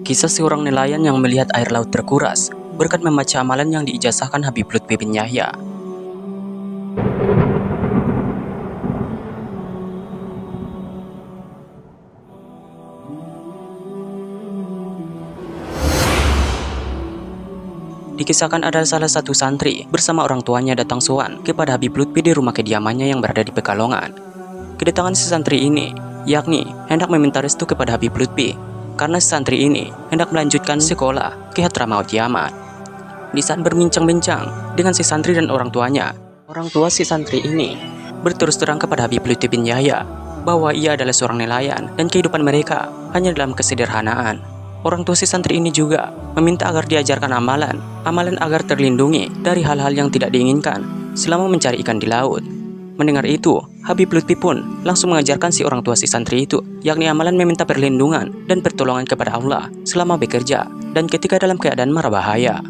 Kisah seorang nelayan yang melihat air laut terkuras berkat membaca amalan yang diijazahkan Habib Lutfi bin Yahya. Dikisahkan ada salah satu santri bersama orang tuanya datang sowan kepada Habib Lutfi di rumah kediamannya yang berada di Pekalongan. Kedatangan si santri ini, yakni hendak meminta restu kepada Habib Lutfi, karena si santri ini hendak melanjutkan sekolah ke Hadramaut Yaman. Di saat berbincang-bincang dengan si santri dan orang tuanya, orang tua si santri ini berterus terang kepada Habib Lutfi bin Yahya bahwa ia adalah seorang nelayan dan kehidupan mereka hanya dalam kesederhanaan. Orang tua si santri ini juga meminta agar diajarkan amalan agar terlindungi dari hal-hal yang tidak diinginkan selama mencari ikan di laut. Mendengar itu, Habib Lutfi pun langsung mengajarkan si orang tua si santri itu, yakni amalan meminta perlindungan dan pertolongan kepada Allah selama bekerja dan ketika dalam keadaan mara bahaya.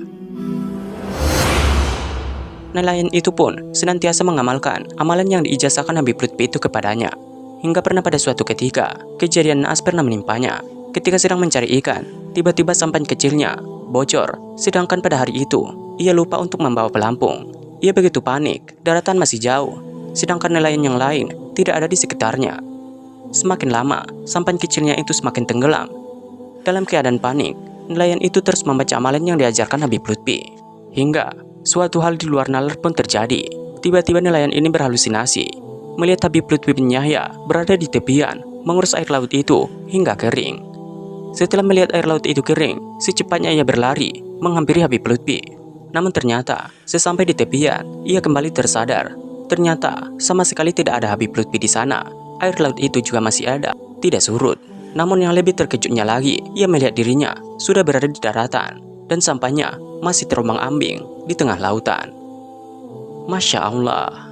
Nelayan itu pun senantiasa mengamalkan amalan yang diijazahkan Habib Lutfi itu kepadanya. Hingga pernah pada suatu ketika, kejadian naas pernah menimpanya. Ketika sedang mencari ikan, tiba-tiba sampan kecilnya bocor, sedangkan pada hari itu, ia lupa untuk membawa pelampung. Ia begitu panik, daratan masih jauh, sedangkan nelayan yang lain tidak ada di sekitarnya. Semakin lama, sampan kecilnya itu semakin tenggelam. Dalam keadaan panik, nelayan itu terus membaca amalan yang diajarkan Habib Lutfi. Hingga suatu hal di luar nalar pun terjadi. Tiba-tiba nelayan ini berhalusinasi, melihat Habib Lutfi bin Yahya berada di tepian, mengurus air laut itu hingga kering. Setelah melihat air laut itu kering, secepatnya ia berlari menghampiri Habib Lutfi. Namun ternyata, sesampai di tepian, ia kembali tersadar. Ternyata, sama sekali tidak ada Habib Lutfi di sana. Air laut itu juga masih ada, tidak surut. Namun yang lebih terkejutnya lagi, ia melihat dirinya sudah berada di daratan, dan sampahnya masih terombang-ambing di tengah lautan. Masya Allah.